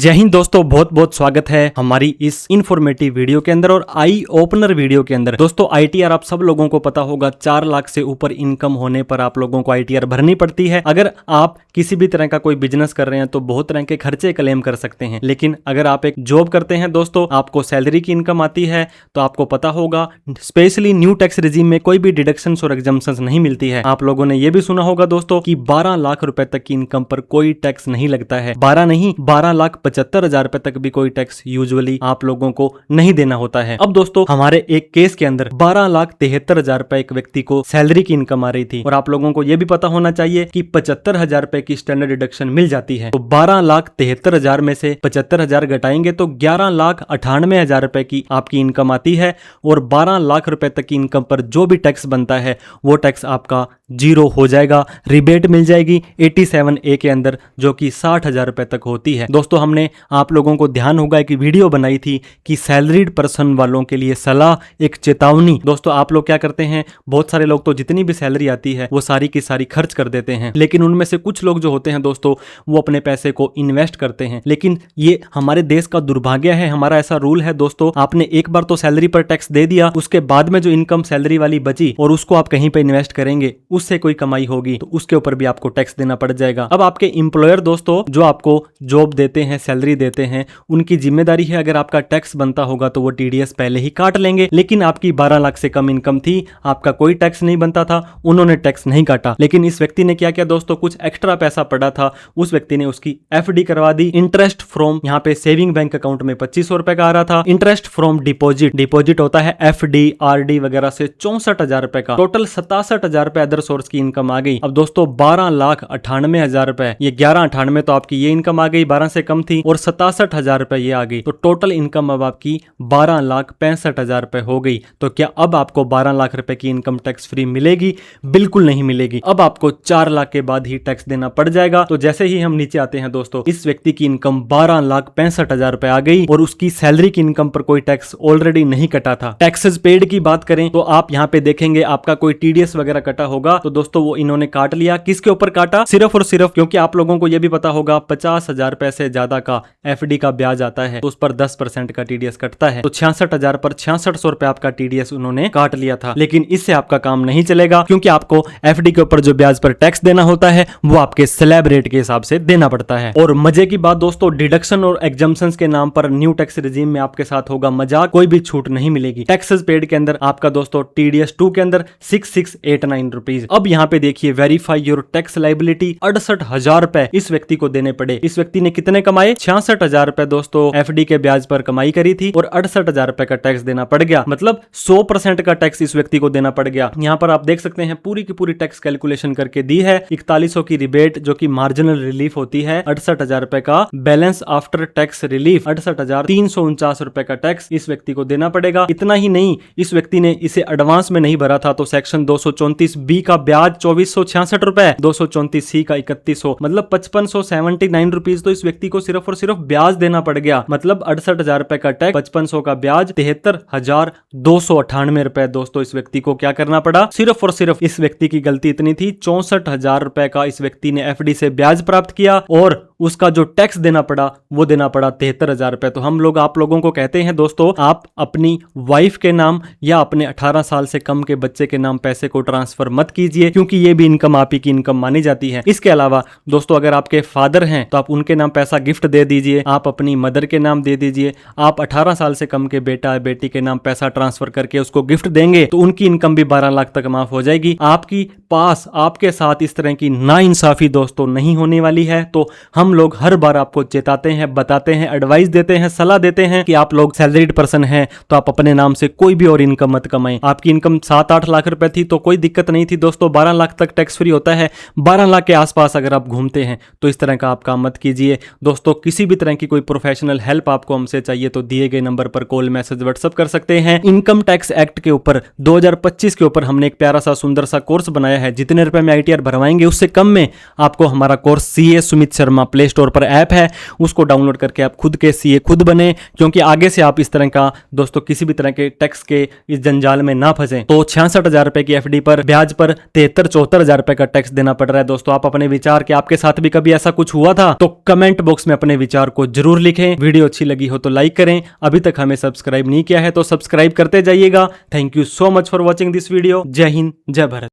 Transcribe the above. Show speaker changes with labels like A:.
A: जय हिंद दोस्तों, बहुत बहुत स्वागत है हमारी इस इन्फॉर्मेटिव वीडियो के अंदर और आई ओपनर वीडियो के अंदर। दोस्तों आईटीआर आप सब लोगों को पता होगा, 4 लाख से ऊपर इनकम होने पर आप लोगों को आईटीआर भरनी पड़ती है। अगर आप किसी भी तरह का कोई बिजनेस कर रहे हैं तो बहुत तरह के खर्चे क्लेम कर सकते हैं, लेकिन अगर आप एक जॉब करते हैं दोस्तों, आपको सैलरी की इनकम आती है तो आपको पता होगा स्पेशली न्यू टैक्स रिजीम में कोई भी डिडक्शन और एग्जम्पशंस नहीं मिलती है। आप लोगों ने यह भी सुना होगा दोस्तों कि 12 लाख रुपए तक की इनकम पर कोई टैक्स नहीं लगता है। 12 नहीं, 12,75,000 रुपए तक भी कोई टैक्स यूजुअली आप लोगों को नहीं देना होता है। अब दोस्तों हमारे एक केस के अंदर 12,73,000 रुपए एक व्यक्ति को सैलरी की इनकम आ रही थी और आप लोगों को यह भी पता होना चाहिए कि 75,000 रुपए की स्टैंडर्ड डिडक्शन मिल जाती है। तो 12,73,000 में से 75,000 घटाएंगे तो 11,98,000 रुपए की आपकी इनकम आती है और 12 लाख रुपए तक की इनकम पर जो भी टैक्स बनता है वो टैक्स आपका जीरो हो जाएगा। रिबेट मिल जाएगी 87A के अंदर, जो कि 60,000 रुपए तक होती है। दोस्तों हमने आप लोगों को ध्यान होगा कि वीडियो बनाई थी कि सैलरीड पर्सन वालों के लिए सलाह, एक चेतावनी। दोस्तों आप लोग क्या करते हैं, बहुत सारे लोग तो जितनी भी सैलरी आती है वो सारी की सारी खर्च कर देते हैं, लेकिन उनमें से कुछ लोग जो होते हैं दोस्तों वो अपने पैसे को इन्वेस्ट करते हैं। लेकिन ये हमारे देश का दुर्भाग्य है, हमारा ऐसा रूल है दोस्तों, आपने एक बार तो सैलरी पर टैक्स दे दिया, उसके बाद में जो इनकम सैलरी वाली बची और उसको आप कहीं पे इन्वेस्ट करेंगे, उससे कोई कमाई होगी तो उसके ऊपर भी आपको टैक्स देना पड़ जाएगा। अब आपके एम्प्लॉयर दोस्तों जो आपको जॉब देते हैं, सैलरी देते हैं, उनकी जिम्मेदारी है, अगर आपका टैक्स बनता होगा तो वो टीडीएस पहले ही काट लेंगे। लेकिन आपकी 12 लाख से कम इनकम थी, आपका कोई टैक्स नहीं बनता था, उन्होंने टैक्स नहीं काटा। लेकिन इस व्यक्ति ने क्या किया दोस्तों, कुछ एक्स्ट्रा पैसा पड़ा था, उस व्यक्ति ने उसकी एफडी करवा दी। इंटरेस्ट फ्रॉम यहाँ पे सेविंग बैंक अकाउंट में 2500 रुपए का आ रहा था, इंटरेस्ट फ्रॉम डिपॉजिट होता है एफडी आरडी वगैरह से 64,000 रुपए का, टोटल 67,000 रुपए अदर सोर्स की इनकम आ गई। अब दोस्तों 12,98,000 रुपए, ये 11,98 तो आपकी ये इनकम आ गई, 12 से कम थी, और 67,000 रुपए ये आ गई, तो टोटल इनकम अब आपकी 12,65,000 रुपए हो गई। तो क्या अब आपको 12 लाख रुपए की इनकम टैक्स फ्री मिलेगी? बिल्कुल नहीं मिलेगी। अब आपको 4 लाख के बाद ही टैक्स देना पड़ जाएगा। तो जैसे ही हम नीचे आते हैं दोस्तों, इस व्यक्ति की इनकम 12,65,000 रुपए आ गई और उसकी सैलरी की इनकम पर कोई टैक्स ऑलरेडी नहीं कटा था। टैक्सेस पेड की बात करें तो आप यहाँ पे देखेंगे आपका कोई टीडीएस वगैरह कटा होगा, तो दोस्तों वो इन्होंने काट लिया। किसके ऊपर काटा? सिर्फ और सिर्फ, क्योंकि आप लोगों को यह भी पता होगा 50,000 रुपए से ज्यादा का एफडी का ब्याज आता है तो उस पर 10% का टीडीएस कटता है। तो 66,000 पर 6600 रुपए आपका टीडीएस उन्होंने काट लिया था। लेकिन इससे आपका काम नहीं चलेगा, क्योंकि आपको एफडी के ऊपर जो ब्याज पर टैक्स देना होता है वो आपके स्लैब रेट के हिसाब से देना पड़ता है। और मजे की बात दोस्तों, डिडक्शन और एग्जम्पशंस के नाम पर न्यू टैक्स रिजीम में आपके साथ होगा मजाक, कोई भी छूट नहीं मिलेगी। टैक्सेस पेड के अंदर आपका दोस्तों टीडीएस 2 के अंदर 6689 रुपीज। अब यहाँ पे देखिए वेरीफाई योर टैक्स लाइबिलिटी, 68,000 रुपए इस व्यक्ति को देने पड़े। इस व्यक्ति ने कितने कमाए? 66,000 रुपए दोस्तों एफडी के ब्याज पर कमाई करी थी और 68,000 रुपए का टैक्स देना पड़ गया, मतलब 100% का टैक्स इस व्यक्ति को देना पड़ गया। यहाँ पर आप देख सकते हैं पूरी की पूरी टैक्स कैलकुलेशन करके दी है। 4100 की रिबेट जो कि मार्जिनल रिलीफ होती है, 68,000 रुपए का बैलेंस आफ्टर टैक्स रिलीफ, 68,349 रुपए का टैक्स इस व्यक्ति को देना पड़ेगा। इतना ही नहीं, इस व्यक्ति ने इसे एडवांस में नहीं भरा था तो सेक्शन 234B का ब्याज 2466 रुपए, 234C का 3100, मतलब 5579 रुपीज तो इस व्यक्ति को सिर्फ और सिर्फ ब्याज देना पड़ गया। मतलब 68,000 रुपए का टैक्स, 5500 का ब्याज, 73,298 रुपए दोस्तों इस व्यक्ति को क्या करना पड़ा। सिर्फ और सिर्फ इस व्यक्ति की गलती इतनी थी, 64,000 रुपए का इस व्यक्ति ने एफडी से ब्याज प्राप्त किया और उसका जो टैक्स देना पड़ा वो देना पड़ा 73,000 रुपए। तो हम लोग आप लोगों को कहते हैं दोस्तों, आप अपनी वाइफ के नाम या अपने 18 साल से कम के बच्चे के नाम पैसे को ट्रांसफर मत कीजिए, क्योंकि ये भी इनकम आप ही की इनकम मानी जाती है। इसके अलावा दोस्तों अगर आपके फादर हैं तो आप उनके नाम पैसा गिफ्ट दे दीजिए, आप अपनी मदर के नाम दे दीजिए। आप 18 साल से कम के बेटा बेटी के नाम पैसा ट्रांसफर करके उसको गिफ्ट देंगे तो उनकी इनकम भी 12 लाख तक माफ हो जाएगी। आपकी पास आपके साथ इस तरह की नाइंसाफी दोस्तों नहीं होने वाली है। तो हम लोग हर बार आपको चेताते हैं, बताते हैं, एडवाइस देते हैं, सलाह देते हैं कि आप लोग सैलरीड पर्सन हैं तो आप अपने नाम से कोई भी और इनकम मत कमाएं। आपकी इनकम 7-8 लाख रुपए थी तो कोई दिक्कत नहीं थी दोस्तों, 12 लाख तक टैक्स फ्री होता है। 12 लाख के आसपास अगर आप घूमते हैं तो इस तरह का आप काम मत कीजिए दोस्तों। किसी भी तरह की कोई प्रोफेशनल हेल्प आपको हमसे चाहिए तो दिए गए नंबर पर कॉल, मैसेज, व्हाट्सएप कर सकते हैं। इनकम टैक्स एक्ट के ऊपर 2025 के ऊपर हमने एक प्यारा सा सुंदर सा कोर्स बनाया है। जितने रुपए में आईटीआर भरवाएंगे उससे कम में आपको हमारा course CA Sumit Sharma play store पर ऐप है उसको डाउनलोड करके आप खुद के सीए खुद बने, क्योंकि आगे से आप इस तरह का दोस्तों किसी भी तरह के टैक्स के इस जंजाल में ना फंसे। तो 66,000 रुपए की एफडी पर ब्याज पर 73-74,000 रुपए का टैक्स देना पड़ रहा है। दोस्तों आप अपने विचार के आपके साथ भी कभी ऐसा कुछ हुआ था तो कमेंट बॉक्स में अपने विचार को जरूर लिखें। वीडियो अच्छी लगी हो तो लाइक करें, अभी तक हमें सब्सक्राइब नहीं किया है तो सब्सक्राइब करते जाइएगा। Thank you so much for watching this video. जय हिंद, जय भारत।